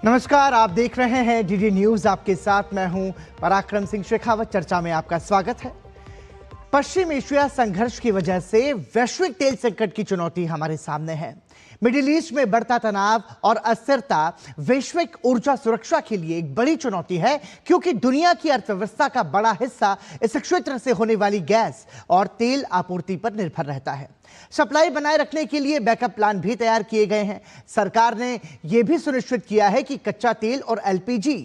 नमस्कार, आप देख रहे हैं डीडी न्यूज। आपके साथ मैं हूं पराक्रम सिंह शेखावत। चर्चा में आपका स्वागत है। पश्चिम एशिया संघर्ष की वजह से वैश्विक तेल संकट की चुनौती हमारे सामने है। मिडिल ईस्ट में बढ़ता तनाव और अस्थिरता वैश्विक ऊर्जा सुरक्षा के लिए एक बड़ी चुनौती है, क्योंकि दुनिया की अर्थव्यवस्था का बड़ा हिस्सा इस क्षेत्र से होने वाली गैस और तेल आपूर्ति पर निर्भर रहता है। सप्लाई बनाए रखने के लिए बैकअप प्लान भी तैयार किए गए हैं। सरकार ने यह भी सुनिश्चित किया है कि कच्चा तेल और एलपीजी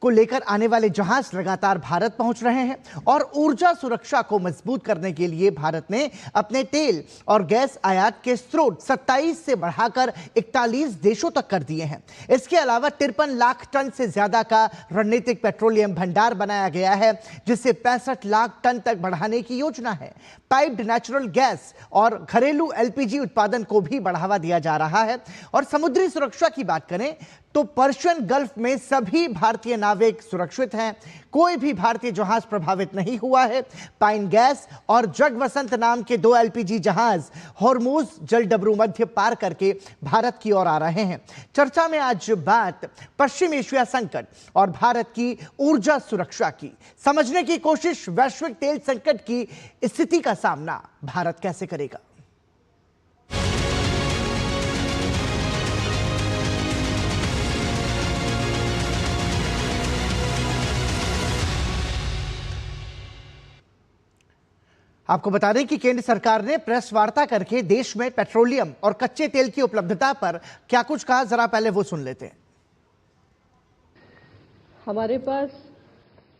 को लेकर आने वाले जहाज लगातार भारत पहुंच रहे हैं और ऊर्जा सुरक्षा को मजबूत करने के लिए भारत ने अपने तेल और गैस आयात के स्रोत 27 से बढ़ाकर 41 देशों तक कर दिए हैं। इसके अलावा 53 लाख टन से ज्यादा का रणनीतिक पेट्रोलियम भंडार बनाया गया है, जिसे 65 लाख टन तक बढ़ाने की योजना है। पाइप्ड नेचुरल गैस और घरेलू एलपीजी उत्पादन को भी बढ़ावा दिया जा रहा है। और समुद्री सुरक्षा की बात करें तो पर्शियन गल्फ में सभी भारतीय नाविक सुरक्षित हैं। कोई भी भारतीय जहाज प्रभावित नहीं हुआ है। पाइन गैस और जगवसंत नाम के 2 एलपीजी जहाज हॉर्मुज जलडबरू मध्य पार करके भारत की ओर आ रहे हैं। चर्चा में आज बात पश्चिम एशिया संकट और भारत की ऊर्जा सुरक्षा की। समझने की कोशिश, वैश्विक तेल संकट की स्थिति का सामना भारत कैसे करेगा। आपको बता दें कि केंद्र सरकार ने प्रेस वार्ता करके देश में पेट्रोलियम और कच्चे तेल की उपलब्धता पर क्या कुछ कहा, जरा पहले वो सुन लेते हैं। हमारे पास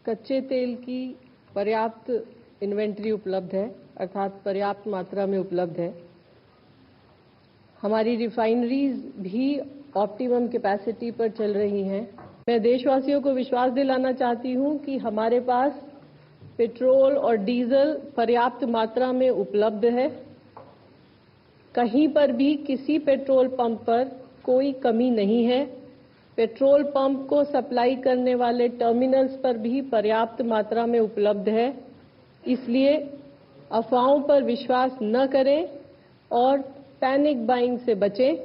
कच्चे तेल की पर्याप्त इन्वेंट्री उपलब्ध है, अर्थात पर्याप्त मात्रा में उपलब्ध है। हमारी रिफाइनरीज भी ऑप्टिमम कैपेसिटी पर चल रही हैं। मैं देशवासियों को विश्वास दिलाना चाहती हूं कि हमारे पास पेट्रोल और डीजल पर्याप्त मात्रा में उपलब्ध है। कहीं पर भी किसी पेट्रोल पंप पर कोई कमी नहीं है। पेट्रोल पंप को सप्लाई करने वाले टर्मिनल्स पर भी पर्याप्त मात्रा में उपलब्ध है। इसलिए अफवाहों पर विश्वास न करें और पैनिक बाइंग से बचें।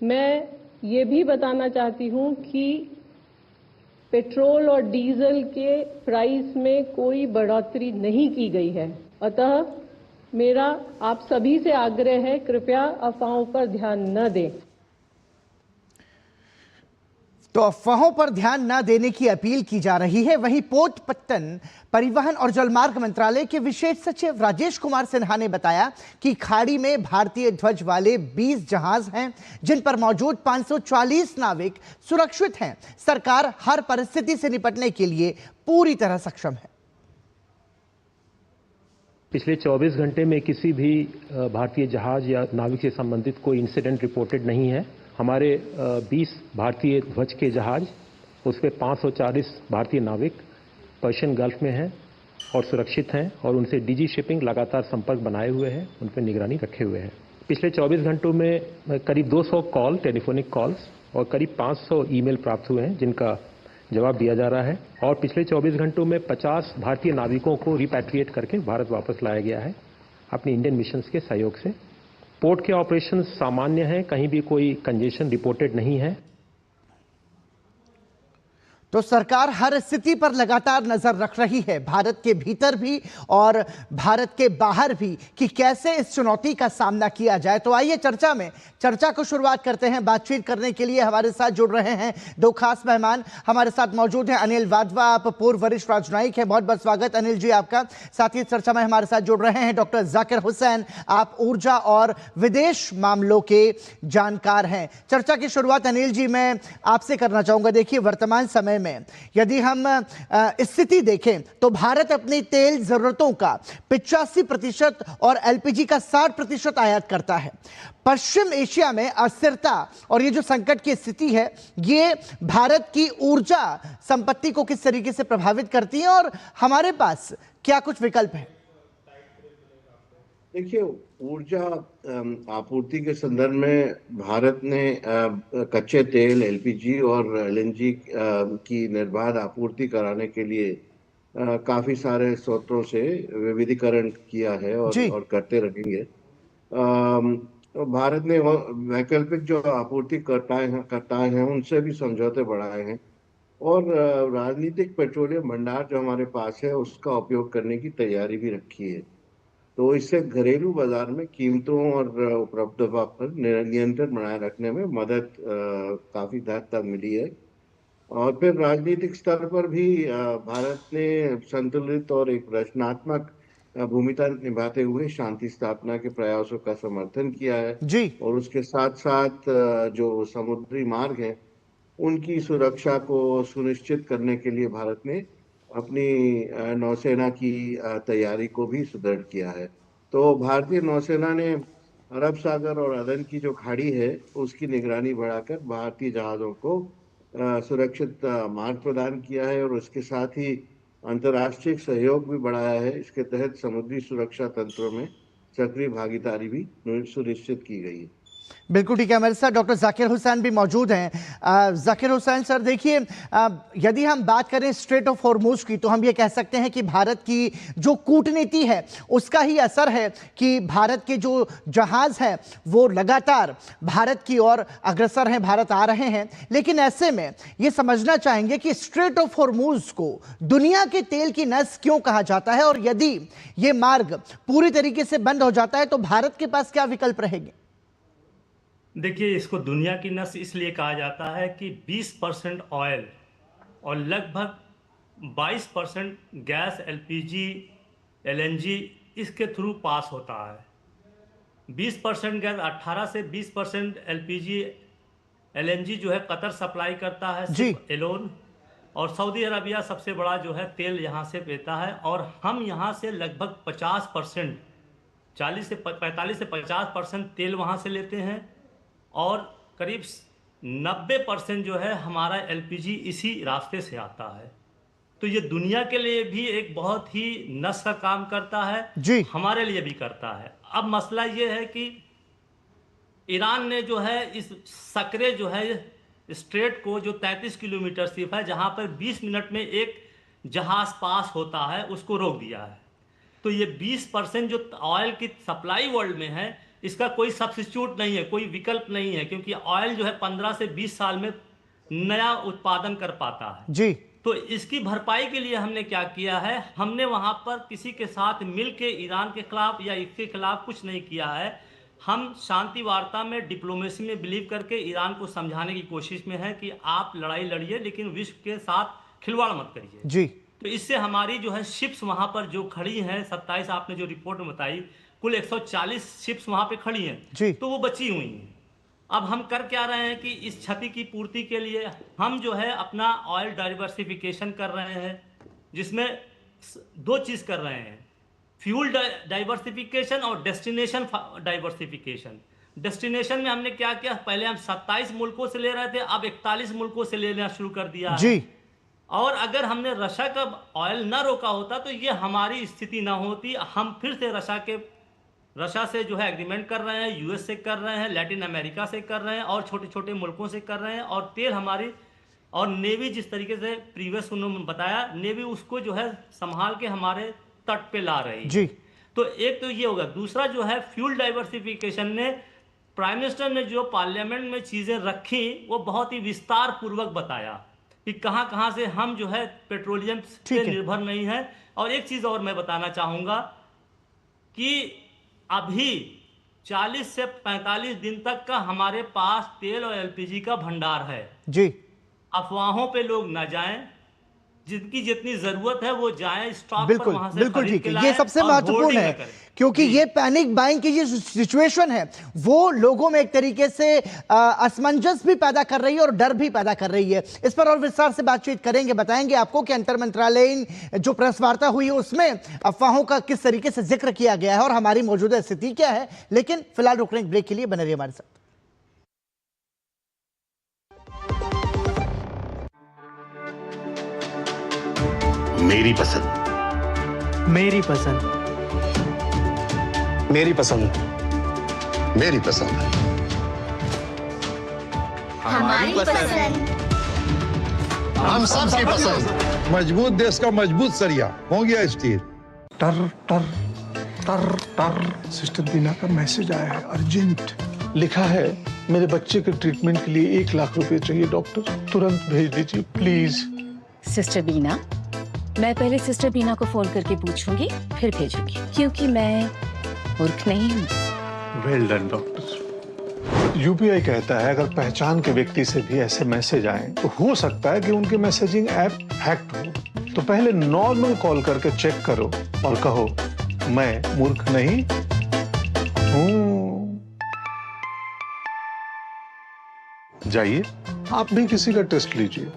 मैं ये भी बताना चाहती हूं कि पेट्रोल और डीजल के प्राइस में कोई बढ़ोतरी नहीं की गई है। अतः मेरा आप सभी से आग्रह है, कृपया अफवाहों पर ध्यान न दें। तो अफवाहों पर ध्यान न देने की अपील की जा रही है। वहीं पोर्ट पत्तन परिवहन और जलमार्ग मंत्रालय के विशेष सचिव राजेश कुमार सिन्हा ने बताया कि खाड़ी में भारतीय ध्वज वाले 20 जहाज हैं, जिन पर मौजूद 540 नाविक सुरक्षित हैं। सरकार हर परिस्थिति से निपटने के लिए पूरी तरह सक्षम है। पिछले 24 घंटे में किसी भी भारतीय जहाज या नाविक से संबंधित कोई इंसिडेंट रिपोर्टेड नहीं है। हमारे 20 भारतीय ध्वज के जहाज, उसमें 540 भारतीय नाविक पर्शियन गल्फ में हैं और सुरक्षित हैं, और उनसे डीजी शिपिंग लगातार संपर्क बनाए हुए हैं, उन पर निगरानी रखे हुए हैं। पिछले 24 घंटों में करीब 200 कॉल, टेलीफोनिक कॉल्स और करीब 500 ईमेल प्राप्त हुए हैं, जिनका जवाब दिया जा रहा है। और पिछले 24 घंटों में 50 भारतीय नाविकों को रिपैट्रिएट करके भारत वापस लाया गया है अपनी इंडियन मिशंस के सहयोग से। पोर्ट के ऑपरेशंस सामान्य हैं, कहीं भी कोई कंजेशन रिपोर्टेड नहीं है। तो सरकार हर स्थिति पर लगातार नजर रख रही है, भारत के भीतर भी और भारत के बाहर भी, कि कैसे इस चुनौती का सामना किया जाए। तो आइए चर्चा को शुरुआत करते हैं। बातचीत करने के लिए हमारे साथ जुड़ रहे हैं 2 खास मेहमान। हमारे साथ मौजूद हैं अनिल वाधवा, आप पूर्व वरिष्ठ राजनयिक हैं। बहुत बहुत स्वागत अनिल जी आपका। साथ ही चर्चा में हमारे साथ जुड़ रहे हैं डॉक्टर जाकिर हुसैन, आप ऊर्जा और विदेश मामलों के जानकार हैं। चर्चा की शुरुआत अनिल जी मैं आपसे करना चाहूंगा। देखिए, वर्तमान समय में यदि हम स्थिति देखें तो भारत अपनी तेल जरूरतों का 85% और एलपीजी का 60% आयात करता है। पश्चिम एशिया में अस्थिरता और ये जो संकट की स्थिति है, ये भारत की ऊर्जा संपत्ति को किस तरीके से प्रभावित करती है और हमारे पास क्या कुछ विकल्प है? देखिए, ऊर्जा आपूर्ति के संदर्भ में भारत ने कच्चे तेल, एलपीजी और एलएनजी की निर्बाध आपूर्ति कराने के लिए काफी सारे स्रोतों से विविधीकरण किया है और करते रहेंगे। तो भारत ने वैकल्पिक जो आपूर्ति करता है उनसे भी समझौते बढ़ाए हैं और राजनीतिक पेट्रोलियम भंडार जो हमारे पास है उसका उपयोग करने की तैयारी भी रखी है। तो इससे घरेलू बाजार में कीमतों और उपलब्धता पर नियंत्रण बनाए रखने में मदद काफी हद तक मिली है। और फिर राजनीतिक स्तर पर भी भारत ने संतुलित और एक रचनात्मक भूमिका निभाते हुए शांति स्थापना के प्रयासों का समर्थन किया है। जी। और उसके साथ साथ जो समुद्री मार्ग है उनकी सुरक्षा को सुनिश्चित करने के लिए भारत ने अपनी नौसेना की तैयारी को भी सुदृढ़ किया है। तो भारतीय नौसेना ने अरब सागर और अदन की जो खाड़ी है उसकी निगरानी बढ़ाकर भारतीय जहाजों को सुरक्षित मार्ग प्रदान किया है और उसके साथ ही अंतर्राष्ट्रीय सहयोग भी बढ़ाया है। इसके तहत समुद्री सुरक्षा तंत्रों में सक्रिय भागीदारी भी सुनिश्चित की गई है। बिल्कुल ठीक है, हमारे साथ डॉक्टर जाकिर हुसैन भी मौजूद हैं। जाकिर हुसैन सर, देखिए, यदि हम बात करें स्ट्रेट ऑफ हॉर्मुज की तो हम ये कह सकते हैं कि भारत की जो कूटनीति है उसका ही असर है कि भारत के जो जहाज हैं वो लगातार भारत की ओर अग्रसर हैं, भारत आ रहे हैं। लेकिन ऐसे में ये समझना चाहेंगे कि स्ट्रेट ऑफ हॉर्मुज को दुनिया के तेल की नस क्यों कहा जाता है, और यदि ये मार्ग पूरी तरीके से बंद हो जाता है तो भारत के पास क्या विकल्प रहेंगे? देखिए, इसको दुनिया की नस इसलिए कहा जाता है कि 20% ऑयल और लगभग 22% गैस, एलपीजी, एलएनजी इसके थ्रू पास होता है। 20% गैस, 18 से 20% एलपीजी, एलएनजी जो है कतर सप्लाई करता है सिर्फ एलोन, और सऊदी अरबिया सबसे बड़ा जो है तेल यहाँ से लेता है। और हम यहाँ से लगभग 50%, 40 से 45 से 50% तेल वहाँ से लेते हैं और करीब 90% जो है हमारा एलपीजी इसी रास्ते से आता है। तो ये दुनिया के लिए भी एक बहुत ही नस का काम करता है जी, हमारे लिए भी करता है। अब मसला ये है कि ईरान ने जो है इस सकरे जो है स्ट्रेट को, जो 33 किलोमीटर सिर्फ है, जहां पर 20 मिनट में एक जहाज पास होता है, उसको रोक दिया है। तो ये 20% जो ऑयल की सप्लाई वर्ल्ड में है इसका कोई सब्स्टिट्यूट नहीं है, कोई विकल्प नहीं है, क्योंकि ऑयल जो है 15 से 20 साल में नया उत्पादन कर पाता है जी। तो इसकी भरपाई के लिए हमने क्या किया है, हमने वहां पर किसी के साथ मिल के ईरान के खिलाफ या इसके खिलाफ कुछ नहीं किया है। हम शांति वार्ता में, डिप्लोमेसी में बिलीव करके ईरान को समझाने की कोशिश में है कि आप लड़ाई लड़िए लेकिन विश्व के साथ खिलवाड़ मत करिए जी। तो इससे हमारी जो है शिप्स वहां पर जो खड़ी हैं, 27 आपने जो रिपोर्ट में बताई, कुल 140 शिप्स वहां पे खड़ी हैं, तो वो बची हुई हैं। अब हम कर क्या रहे हैं कि इस क्षति की पूर्ति के लिए हम जो है अपना ऑयल डाइवर्सिफिकेशन कर रहे हैं, जिसमें 2 चीज कर रहे हैं, फ्यूल डाइवर्सिफिकेशन और डेस्टिनेशन डाइवर्सिफिकेशन। डेस्टिनेशन में हमने क्या किया, पहले हम 27 मुल्कों से ले रहे थे, अब 41 मुल्कों से लेना शुरू कर दिया है। और अगर हमने रशिया का ऑयल ना रोका होता तो ये हमारी स्थिति ना होती। हम फिर से रशिया से जो है एग्रीमेंट कर रहे हैं, यूएस से कर रहे हैं, लैटिन अमेरिका से कर रहे हैं और छोटे छोटे मुल्कों से कर रहे हैं। और तेल हमारी, और नेवी जिस तरीके से प्रीवियस उन्होंने बताया, नेवी उसको जो है संभाल के हमारे तट पे ला रही है जी। तो एक तो ये होगा। दूसरा जो है फ्यूल डाइवर्सिफिकेशन ने, प्राइम मिनिस्टर ने जो पार्लियामेंट में चीजें रखी वो बहुत ही विस्तार पूर्वक बताया कि कहाँ कहाँ से हम जो है पेट्रोलियम से निर्भर नहीं है। और एक चीज और मैं बताना चाहूंगा कि अभी 40 से 45 दिन तक का हमारे पास तेल और एलपीजी का भंडार है जी। अफवाहों पे लोग ना जाएं, जिनकी जितनी जरूरत है वो जाएं स्टॉक पर, वहां से बिल्कुल ठीक है। ये सबसे महत्वपूर्ण है क्योंकि ये पैनिक बाइंग की जो सिचुएशन है वो लोगों में एक तरीके से असमंजस भी पैदा कर रही है और डर भी पैदा कर रही है। इस पर और विस्तार से बातचीत करेंगे, बताएंगे आपको कि अंतर मंत्रालयीन जो प्रेस वार्ता हुई है उसमें अफवाहों का किस तरीके से जिक्र किया गया है और हमारी मौजूदा स्थिति क्या है। लेकिन फिलहाल रुकने के ब्रेक के लिए बने रहिए हमारे साथ। मेरी पसंद, मेरी पसंद, मेरी पसंद, मेरी पसंद, हमारी पसंद, हम सबकी पसंद। मजबूत देश का मजबूत सरिया हो गया स्टील। टर टर टर सिस्टर बीना का मैसेज आया है, अर्जेंट। लिखा है मेरे बच्चे के ट्रीटमेंट के लिए 1 लाख रुपए चाहिए डॉक्टर, तुरंत भेज दीजिए प्लीज। सिस्टर बीना, मैं पहले सिस्टर बीना को फोन करके पूछूंगी फिर भेजूंगी, क्योंकि मैं मूर्ख नहीं हूँ। Well done doctor. यूपीआई कहता है अगर पहचान के व्यक्ति से भी ऐसे मैसेज आए तो हो सकता है कि उनके मैसेजिंग ऐप हैक्ड हो, तो पहले नॉर्मल कॉल करके चेक करो और कहो मैं मूर्ख नहीं हूं। जाइए आप भी किसी का टेस्ट लीजिए।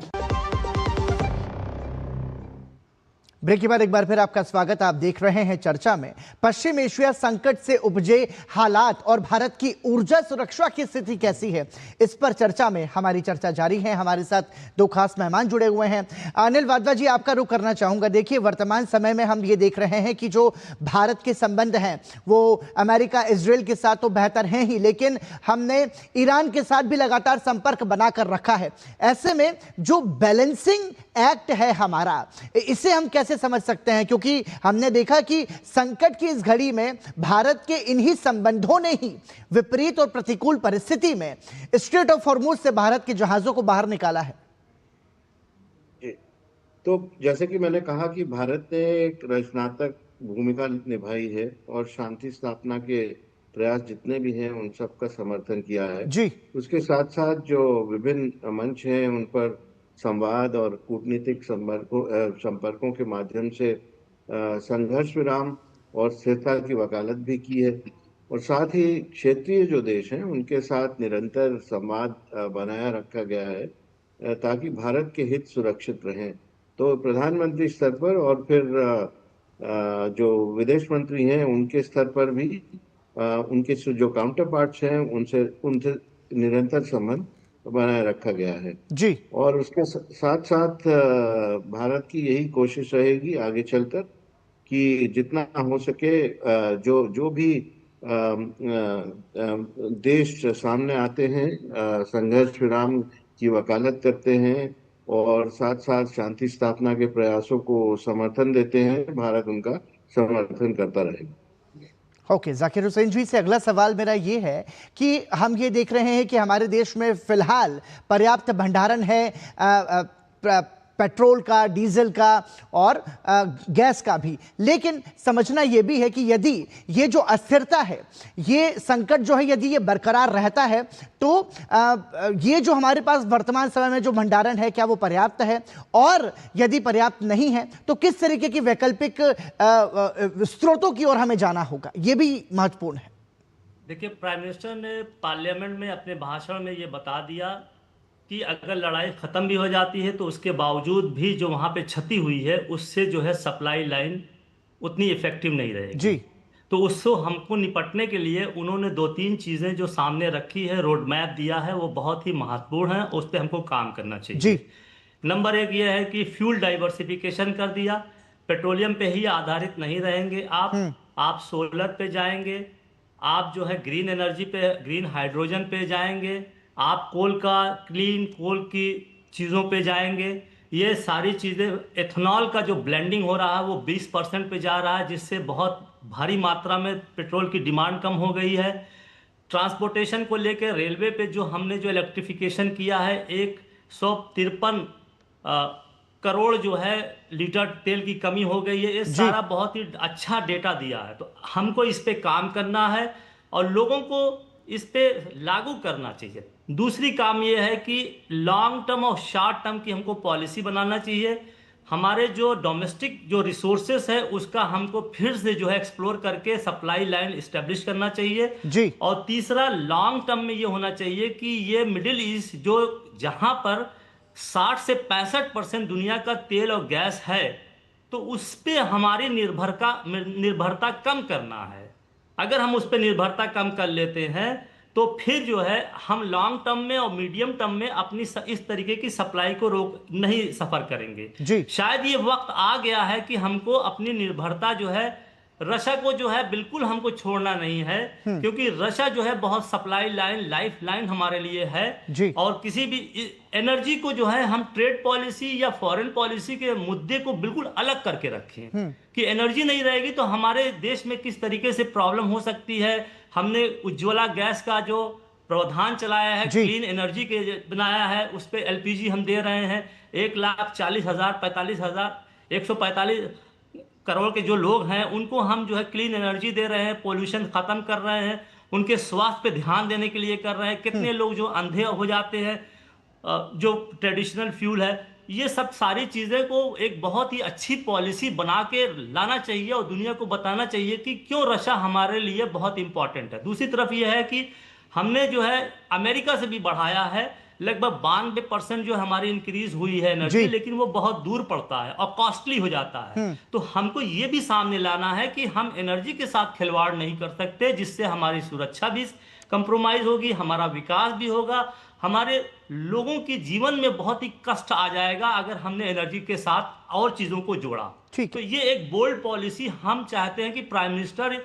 ब्रेक के बाद एक बार फिर आपका स्वागत। आप देख रहे हैं चर्चा में। पश्चिम एशिया संकट से उपजे हालात और भारत की ऊर्जा सुरक्षा की स्थिति कैसी है, इस पर चर्चा में हमारी चर्चा जारी है। हमारे साथ 2 खास मेहमान जुड़े हुए हैं। अनिल वाधवा जी, आपका रुख करना चाहूंगा। देखिए, वर्तमान समय में हम ये देख रहे हैं कि जो भारत के संबंध हैं वो अमेरिका इजराइल के साथ तो बेहतर हैं ही, लेकिन हमने ईरान के साथ भी लगातार संपर्क बनाकर रखा है। ऐसे में जो बैलेंसिंग एक्ट है हमारा, इसे हम कैसे समझ सकते हैं? क्योंकि हमने देखा कि संकट की इस घड़ी में भारत के इन्हीं संबंधों ने ही विपरीत और प्रतिकूल परिस्थिति में स्ट्रेट ऑफ हॉर्मुज से भारत के जहाजों को बाहर निकाला है। तो जैसे कि मैंने कहा कि भारत ने एक रचनात्मक भूमिका निभाई है और शांति स्थापना के प्रयास जितने भी हैं उन सब का समर्थन किया है जी। उसके साथ साथ जो विभिन्न मंच हैं उन पर संवाद और कूटनीतिक संपर्कों के माध्यम से संघर्ष विराम और स्थिरता की वकालत भी की है, और साथ ही क्षेत्रीय जो देश हैं उनके साथ निरंतर संवाद बनाया रखा गया है ताकि भारत के हित सुरक्षित रहें। तो प्रधानमंत्री स्तर पर और फिर जो विदेश मंत्री हैं उनके स्तर पर भी उनके जो काउंटर पार्ट्स हैं उनसे निरंतर संबंध बनाए रखा गया है जी। और उसके साथ साथ भारत की यही कोशिश रहेगी आगे चलकर कि जितना हो सके जो भी देश सामने आते हैं संघर्ष विराम की वकालत करते हैं और साथ साथ शांति स्थापना के प्रयासों को समर्थन देते हैं, भारत उनका समर्थन करता रहेगा। ओके, जाकिर हुसैन जी से अगला सवाल मेरा ये है कि हम ये देख रहे हैं कि हमारे देश में फिलहाल पर्याप्त भंडारण है पेट्रोल का, डीजल का और गैस का भी, लेकिन समझना ये भी है कि यदि ये जो अस्थिरता है, ये संकट जो है, यदि ये बरकरार रहता है तो ये जो हमारे पास वर्तमान समय में जो भंडारण है क्या वो पर्याप्त है, और यदि पर्याप्त नहीं है तो किस तरीके की वैकल्पिक स्रोतों की ओर हमें जाना होगा, ये भी महत्वपूर्ण है। देखिए, प्राइम मिनिस्टर ने पार्लियामेंट में अपने भाषण में ये बता दिया कि अगर लड़ाई ख़त्म भी हो जाती है तो उसके बावजूद भी जो वहाँ पे क्षति हुई है उससे जो है सप्लाई लाइन उतनी इफ़ेक्टिव नहीं रहेगी जी। तो उससे हमको निपटने के लिए उन्होंने 2-3 चीज़ें जो सामने रखी है, रोड मैप दिया है, वो बहुत ही महत्वपूर्ण है, उस पर हमको काम करना चाहिए जी। नंबर 1 ये है कि फ्यूल डाइवर्सिफिकेशन कर दिया, पेट्रोलियम पे ही आधारित नहीं रहेंगे आप सोलर पे जाएंगे, आप जो है ग्रीन एनर्जी पे, ग्रीन हाइड्रोजन पे जाएंगे, आप कोल का, क्लीन कोल की चीज़ों पे जाएंगे। ये सारी चीज़ें, एथेनॉल का जो ब्लेंडिंग हो रहा है वो 20% पे जा रहा है, जिससे बहुत भारी मात्रा में पेट्रोल की डिमांड कम हो गई है। ट्रांसपोर्टेशन को लेकर रेलवे पे जो हमने जो इलेक्ट्रिफिकेशन किया है, 153 करोड़ जो है लीटर तेल की कमी हो गई है। ये सारा बहुत ही अच्छा डेटा दिया है, तो हमको इस पे काम करना है और लोगों को इस पे लागू करना चाहिए। दूसरी काम ये है कि लॉन्ग टर्म और शॉर्ट टर्म की हमको पॉलिसी बनाना चाहिए। हमारे जो डोमेस्टिक जो रिसोर्सेस है उसका हमको फिर से जो है एक्सप्लोर करके सप्लाई लाइन इस्टेब्लिश करना चाहिए जी। और तीसरा, लॉन्ग टर्म में ये होना चाहिए कि ये मिडिल ईस्ट जो जहां पर 60 से 65% दुनिया का तेल और गैस है, तो उस पर हमारी निर्भरता कम करना है। अगर हम उस पर निर्भरता कम कर लेते हैं तो फिर जो है हम लॉन्ग टर्म में और मीडियम टर्म में अपनी इस तरीके की सप्लाई को नहीं सफर करेंगे जी। शायद ये वक्त आ गया है कि हमको अपनी निर्भरता जो है रशिया को जो है बिल्कुल हमको छोड़ना नहीं है, क्योंकि रशिया जो है बहुत सप्लाई लाइन, लाइफ लाइन हमारे लिए है जी। और किसी भी एनर्जी को जो है हम ट्रेड पॉलिसी या फॉरेन पॉलिसी के मुद्दे को बिल्कुल अलग करके रखें कि एनर्जी नहीं रहेगी तो हमारे देश में किस तरीके से प्रॉब्लम हो सकती है। हमने उज्ज्वला गैस का जो प्रावधान चलाया है, क्लीन एनर्जी के बनाया है, उस पे एलपीजी हम दे रहे हैं। 1,40,000 करोड़ के जो लोग हैं उनको हम जो है क्लीन एनर्जी दे रहे हैं, पोल्यूशन खत्म कर रहे हैं, उनके स्वास्थ्य पे ध्यान देने के लिए कर रहे हैं। कितने लोग जो अंधे हो जाते हैं, जो ट्रेडिशनल फ्यूल है, ये सब सारी चीज़ें को एक बहुत ही अच्छी पॉलिसी बना के लाना चाहिए और दुनिया को बताना चाहिए कि क्यों रशिया हमारे लिए बहुत इंपॉर्टेंट है। दूसरी तरफ ये है कि हमने जो है अमेरिका से भी बढ़ाया है, लगभग 92% जो हमारी इंक्रीज हुई है एनर्जी, लेकिन वो बहुत दूर पड़ता है और कॉस्टली हो जाता है। तो हमको ये भी सामने लाना है कि हम एनर्जी के साथ खिलवाड़ नहीं कर सकते, जिससे हमारी सुरक्षा भी कंप्रोमाइज होगी, हमारा विकास भी होगा, हमारे लोगों के जीवन में बहुत ही कष्ट आ जाएगा अगर हमने एनर्जी के साथ और चीजों को जोड़ा। तो ये एक बोल्ड पॉलिसी हम चाहते हैं कि प्राइम मिनिस्टर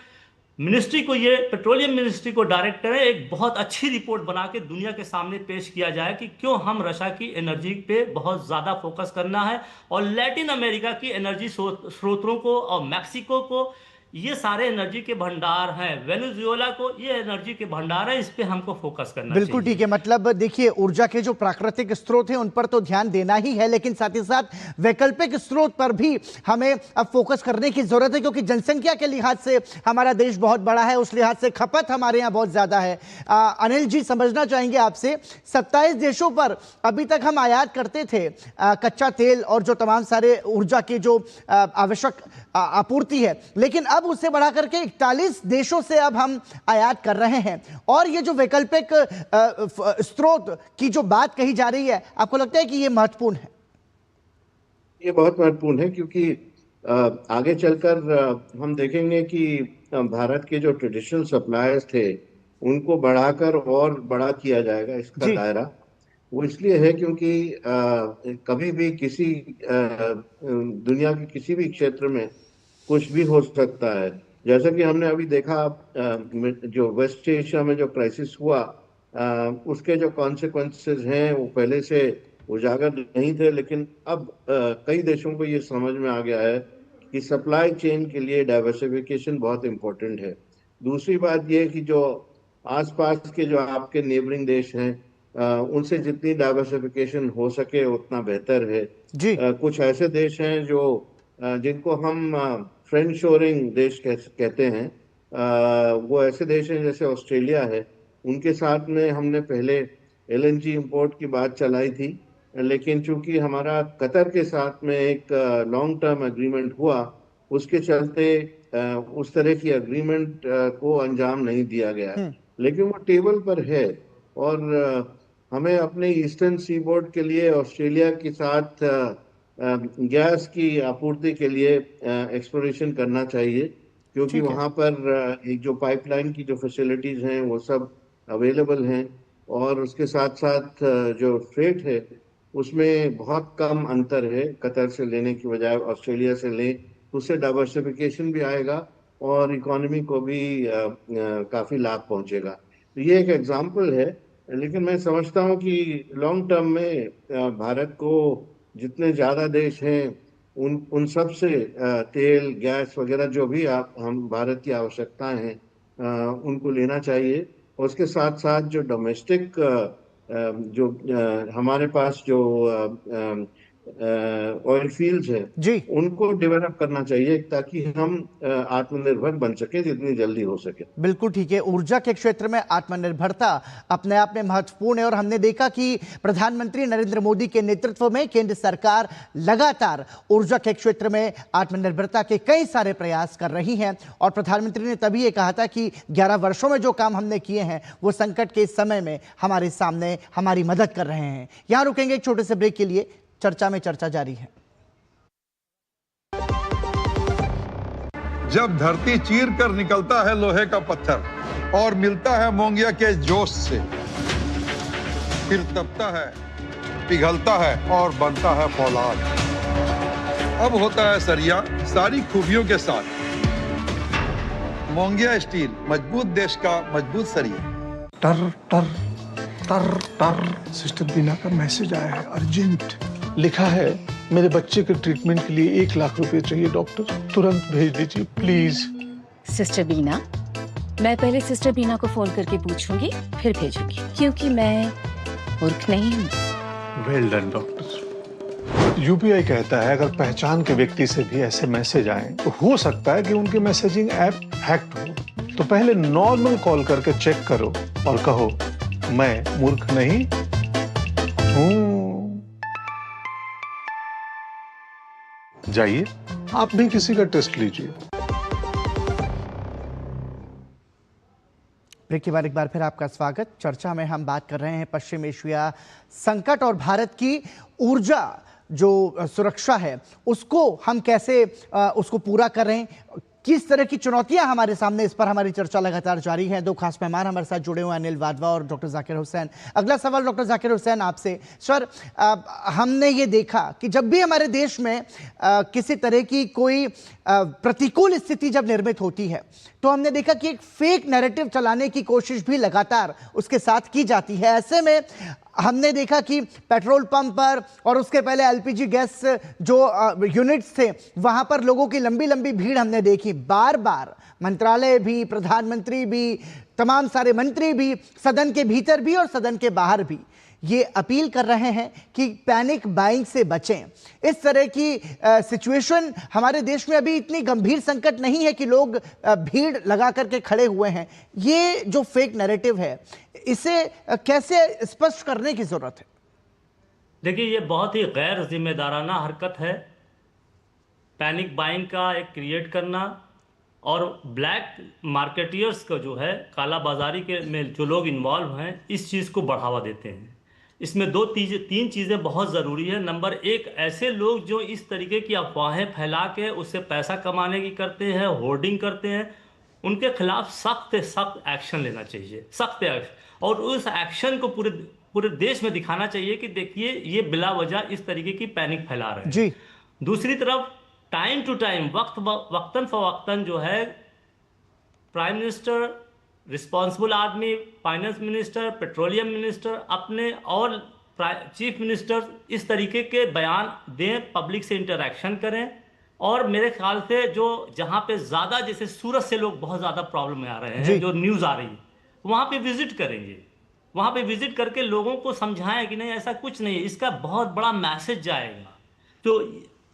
मिनिस्ट्री को, ये पेट्रोलियम मिनिस्ट्री को डायरेक्ट करें, एक बहुत अच्छी रिपोर्ट बना के दुनिया के सामने पेश किया जाए कि क्यों हम रशिया की एनर्जी पे बहुत ज़्यादा फोकस करना है और लैटिन अमेरिका की एनर्जी स्रोतों को और मैक्सिको को, ये सारे एनर्जी के भंडार हैं, वेनेजुएला को ये एनर्जी के भंडार है, इस पे हमको फोकस करना चाहिए। बिल्कुल ठीक है। मतलब देखिए, ऊर्जा के जो प्राकृतिक स्रोत हैं उन पर तो ध्यान देना ही है, लेकिन साथ ही साथ वैकल्पिक स्रोत पर भी हमें अब फोकस करने की जरूरत है, क्योंकि जनसंख्या के लिहाज से हमारा देश बहुत बड़ा है, उस लिहाज से खपत हमारे यहाँ बहुत ज्यादा है। अनिल जी, समझना चाहेंगे आपसे, 27 देशों पर अभी तक हम आयात करते थे कच्चा तेल और जो तमाम सारे ऊर्जा के जो आवश्यक आपूर्ति है, लेकिन अब उससे बढ़ा करके 41 देशों से अब हम आयात कर रहे हैं। और ये जो वैकल्पिक स्रोत की जो बात कही जा रही है, आपको लगता है कि ये महत्वपूर्ण है? ये बहुत महत्वपूर्ण है, क्योंकि आगे चलकर हम देखेंगे कि भारत के जो ट्रेडिशनल सप्लायर्स थे उनको बढ़ाकर और बड़ा किया जाएगा इसका दायरा। वो इसलिए है क्योंकि कभी भी किसी दुनिया के किसी भी क्षेत्र में कुछ भी हो सकता है। जैसा कि हमने अभी देखा, जो वेस्ट एशिया में जो क्राइसिस हुआ, उसके जो कॉन्सिक्वेंसेस हैं वो पहले से उजागर नहीं थे, लेकिन अब कई देशों को ये समझ में आ गया है कि सप्लाई चेन के लिए डाइवर्सिफिकेशन बहुत इम्पोर्टेंट है। दूसरी बात ये कि जो आसपास के जो आपके नेबरिंग देश हैं, उनसे जितनी डाइवर्सिफिकेशन हो सके उतना बेहतर है जी। कुछ ऐसे देश हैं जो जिनको हम फ्रेंड शोरिंग देश कहते हैं, वो ऐसे देश हैं जैसे ऑस्ट्रेलिया है, उनके साथ में हमने पहले एलएनजी इंपोर्ट की बात चलाई थी, लेकिन चूंकि हमारा कतर के साथ में एक लॉन्ग टर्म एग्रीमेंट हुआ, उसके चलते उस तरह की एग्रीमेंट को अंजाम नहीं दिया गया, लेकिन वो टेबल पर है। और हमें अपने ईस्टर्न सीबोर्ड के लिए ऑस्ट्रेलिया के साथ गैस की आपूर्ति के लिए एक्सप्लोरेशन करना चाहिए, क्योंकि वहाँ पर एक जो पाइपलाइन की जो फैसिलिटीज हैं वो सब अवेलेबल हैं, और उसके साथ साथ जो फ्रेट है उसमें बहुत कम अंतर है। कतर से लेने की बजाय ऑस्ट्रेलिया से लें, उससे डाइवर्सिफिकेशन भी आएगा और इकोनॉमी को भी काफ़ी लाभ पहुँचेगा। तो ये एक एग्जाम्पल है, लेकिन मैं समझता हूँ कि लॉन्ग टर्म में भारत को जितने ज़्यादा देश हैं उन सब से तेल, गैस वगैरह जो भी हम भारत की आवश्यकताएं हैं उनको लेना चाहिए। और उसके साथ साथ जो डोमेस्टिक जो हमारे पास जो ऑयल फील्ड्स है जी, उनको डेवलप करना चाहिए ताकि हम आत्मनिर्भर बन सके जितनी जल्दी हो सके। बिल्कुल ठीक है। ऊर्जा के क्षेत्र में आत्मनिर्भरता अपने आप में महत्वपूर्ण है, और हमने देखा कि प्रधानमंत्री नरेंद्र मोदी के नेतृत्व में केंद्र सरकार लगातार ऊर्जा के क्षेत्र में आत्मनिर्भरता के कई सारे प्रयास कर रही है। और प्रधानमंत्री ने तभी ये कहा था कि 11 वर्षों में जो काम हमने किए हैं वो संकट के समय में हमारे सामने हमारी मदद कर रहे हैं। यहां रुकेंगे एक छोटे से ब्रेक के लिए, चर्चा में चर्चा जारी है। जब धरती चीर कर निकलता है लोहे का पत्थर और मिलता है मोंगिया के जोश से, फिर तपता है, पिघलता है और बनता है फौलाद। अब होता है सरिया सारी खूबियों के साथ, मोंगिया स्टील, मजबूत देश का मजबूत सरिया। टर टर टर टर सिस्टर बीना का मैसेज आया है, अर्जेंट। लिखा है मेरे बच्चे के ट्रीटमेंट के लिए 1 लाख रुपए चाहिए डॉक्टर, तुरंत भेज दीजिए प्लीज। सिस्टर बीना, मैं पहले सिस्टर बीना को फोन करके पूछूंगी, फिर भेजूंगी, क्योंकि मैं मूर्ख नहीं हूँ। Well done doctor. यूपीआई कहता है अगर पहचान के व्यक्ति से भी ऐसे मैसेज आए तो हो सकता है कि उनके मैसेजिंग ऐप हैक्ड हो। तो पहले नॉर्मल कॉल करके चेक करो और कहो मैं मूर्ख नहीं हूं। जाइए आप भी किसी का टेस्ट लीजिए। ब्रेक के बाद एक बार फिर आपका स्वागत। चर्चा में हम बात कर रहे हैं पश्चिम एशिया संकट और भारत की ऊर्जा जो सुरक्षा है उसको हम कैसे उसको पूरा कर रहे हैं, किस तरह की चुनौतियां हमारे सामने, इस पर हमारी चर्चा लगातार जारी है। 2 खास मेहमान हमारे साथ जुड़े हुए हैं, अनिल वाधवा और डॉक्टर जाकिर हुसैन। अगला सवाल डॉक्टर जाकिर हुसैन आपसे। सर, हमने ये देखा कि जब भी हमारे देश में किसी तरह की कोई प्रतिकूल स्थिति जब निर्मित होती है तो हमने देखा कि एक फेक नैरेटिव चलाने की कोशिश भी लगातार उसके साथ की जाती है। ऐसे में हमने देखा कि पेट्रोल पंप पर और उसके पहले एलपीजी गैस जो यूनिट्स थे वहां पर लोगों की लंबी लंबी भीड़ हमने देखी। बार बार मंत्रालय भी, प्रधानमंत्री भी, तमाम सारे मंत्री भी, सदन के भीतर भी और सदन के बाहर भी ये अपील कर रहे हैं कि पैनिक बाइंग से बचें। इस तरह की सिचुएशन हमारे देश में अभी इतनी गंभीर संकट नहीं है कि लोग भीड़ लगा करके खड़े हुए हैं। ये जो फेक नैरेटिव है इसे कैसे स्पष्ट करने की जरूरत है? देखिए, ये बहुत ही गैर जिम्मेदाराना हरकत है पैनिक बाइंग का एक क्रिएट करना, और ब्लैक मार्केटियर्स का जो है काला बाजारी के में जो लोग इन्वॉल्व हैं इस चीज़ को बढ़ावा देते हैं। इसमें 3 चीज़ें बहुत ज़रूरी है। नंबर 1, ऐसे लोग जो इस तरीके की अफवाहें फैला के उससे पैसा कमाने की करते हैं, होर्डिंग करते हैं, उनके खिलाफ सख्त से सख्त एक्शन लेना चाहिए, सख्त एक्शन। और उस एक्शन को पूरे देश में दिखाना चाहिए कि देखिए ये बिला वजह इस तरीके की पैनिक फैला रहे हैं जी। दूसरी तरफ टाइम टू टाइम, वक्तन फवक्तन जो है प्राइम मिनिस्टर, रिस्पॉन्सिबल आदमी, फाइनेंस मिनिस्टर, पेट्रोलियम मिनिस्टर अपने और चीफ मिनिस्टर इस तरीके के बयान दें, पब्लिक से इंटरेक्शन करें। और मेरे ख्याल से जो जहां पे ज़्यादा, जैसे सूरत से लोग बहुत ज़्यादा प्रॉब्लम में आ रहे हैं, जो न्यूज़ आ रही है, वहाँ पे विजिट करेंगे, वहाँ पे विजिट करके लोगों को समझाएं कि नहीं ऐसा कुछ नहीं है, इसका बहुत बड़ा मैसेज जाएगा। तो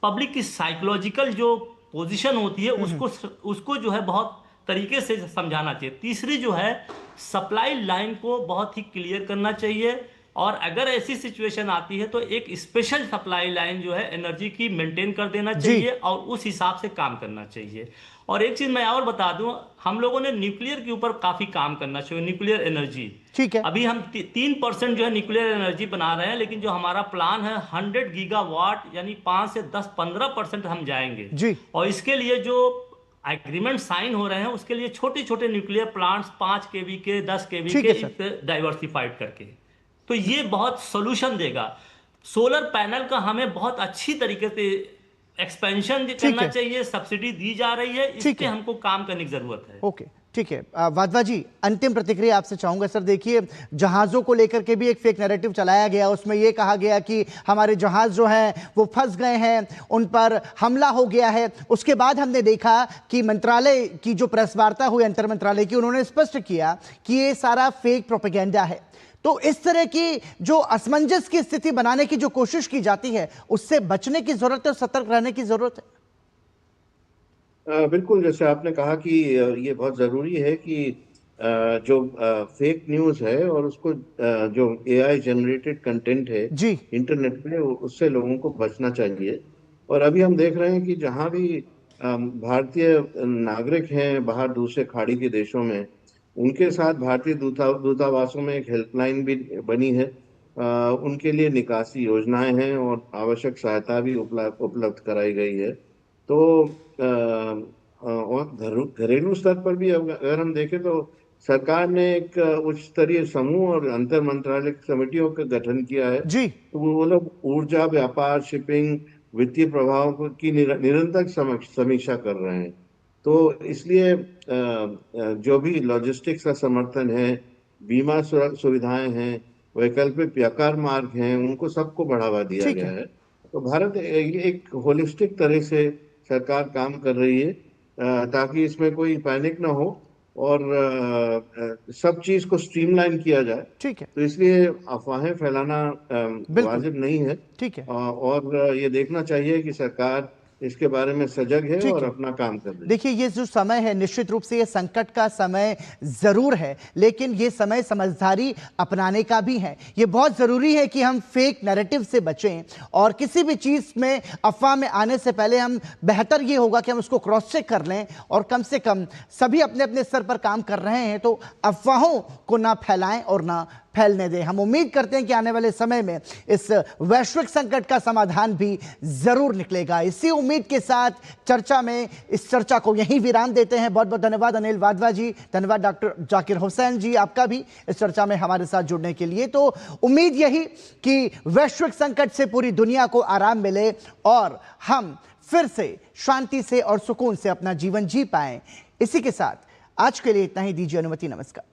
पब्लिक की साइकोलॉजिकल जो पोजीशन होती है उसको जो है बहुत तरीके से समझाना चाहिए। तीसरी जो है सप्लाई लाइन को बहुत ही क्लियर करना चाहिए, और अगर ऐसी सिचुएशन आती है तो एक स्पेशल सप्लाई लाइन जो है एनर्जी की मेंटेन कर देना चाहिए और उस हिसाब से काम करना चाहिए। और एक चीज मैं और बता दूं, हम लोगों ने न्यूक्लियर के ऊपर काफी काम करना चाहिए, न्यूक्लियर एनर्जी। ठीक है, अभी हम 3% जो है न्यूक्लियर एनर्जी बना रहे हैं, लेकिन जो हमारा प्लान है 100 गीगावाट यानी 5 से 10-15% हम जाएंगे जी। और इसके लिए जो एग्रीमेंट साइन हो रहे हैं उसके लिए छोटे छोटे न्यूक्लियर प्लांट्स 5 केवी के 10 केवी के डाइवर्सिफाइड करके, तो ये बहुत सोल्यूशन देगा। सोलर पैनल का हमें बहुत अच्छी तरीके से एक्सपेंशन करना चाहिए, सब्सिडी दी जा रही है, इस पे हमको काम करने की जरूरत है। ओके, ठीक है। वाधवा जी, अंतिम प्रतिक्रिया आपसे चाहूंगा। सर देखिए, जहाजों को लेकर के भी एक फेक नैरेटिव चलाया गया, उसमें यह कहा गया कि हमारे जहाज जो हैं वो फंस गए हैं, उन पर हमला हो गया है। उसके बाद हमने देखा कि मंत्रालय की जो प्रेस वार्ता हुई अंतर मंत्रालय की, उन्होंने स्पष्ट किया कि ये सारा फेक प्रोपेगेंडा है। तो इस तरह की जो असमंजस की स्थिति बनाने की जो कोशिश की जाती है उससे बचने की जरूरत है और सतर्क रहने की जरूरत है। बिल्कुल, जैसे आपने कहा कि ये बहुत ज़रूरी है कि जो फेक न्यूज़ है और उसको जो AI जनरेटेड कंटेंट है जी इंटरनेट पे, उससे लोगों को बचना चाहिए। और अभी हम देख रहे हैं कि जहाँ भी भारतीय नागरिक हैं बाहर दूसरे खाड़ी के देशों में, उनके साथ भारतीय दूतावासों में एक हेल्पलाइन भी बनी है। उनके लिए निकासी योजनाएं हैं और आवश्यक सहायता भी उपलब्ध कराई गई है। तो और घरेलू स्तर पर भी अगर हम देखें तो सरकार ने एक उच्च स्तरीय समूह और अंतर मंत्रालय समितियों का गठन किया है जी। तो वो लोग ऊर्जा, व्यापार, शिपिंग, वित्तीय प्रभाव की निरंतर समीक्षा कर रहे हैं। तो इसलिए जो भी लॉजिस्टिक्स का समर्थन है, बीमा सुविधाएं हैं, वैकल्पिक व्यापार मार्ग हैं, उनको सबको बढ़ावा दिया गया है। तो भारत एक होलिस्टिक तरह से सरकार काम कर रही है ताकि इसमें कोई पैनिक ना हो और सब चीज को स्ट्रीमलाइन किया जाए। ठीक है। तो इसलिए अफवाहें फैलाना वाजिब नहीं है। ठीक है। और ये देखना चाहिए कि सरकार इसके बारे में सजग है और अपना काम कर रही है। देखिए, ये जो समय है निश्चित रूप से ये संकट का समय जरूर है, लेकिन ये समय समझदारी अपनाने का भी है। ये बहुत जरूरी है कि हम फेक नैरेटिव से बचें और किसी भी चीज में अफवाह में आने से पहले हम बेहतर ये होगा कि हम उसको क्रॉस चेक कर लें और कम से कम सभी अपने अपने स्तर पर काम कर रहे हैं तो अफवाहों को ना फैलाएं और ना फैलने दें। हम उम्मीद करते हैं कि आने वाले समय में इस वैश्विक संकट का समाधान भी जरूर निकलेगा। इसी उम्मीद के साथ चर्चा में इस चर्चा को यहीं विराम देते हैं। बहुत बहुत धन्यवाद अनिल वाधवा जी, धन्यवाद डॉक्टर जाकिर हुसैन जी, आपका भी इस चर्चा में हमारे साथ जुड़ने के लिए। तो उम्मीद यही कि वैश्विक संकट से पूरी दुनिया को आराम मिले और हम फिर से शांति से और सुकून से अपना जीवन जी पाएं। इसी के साथ आज के लिए इतना ही, दीजिए अनुमति। नमस्कार।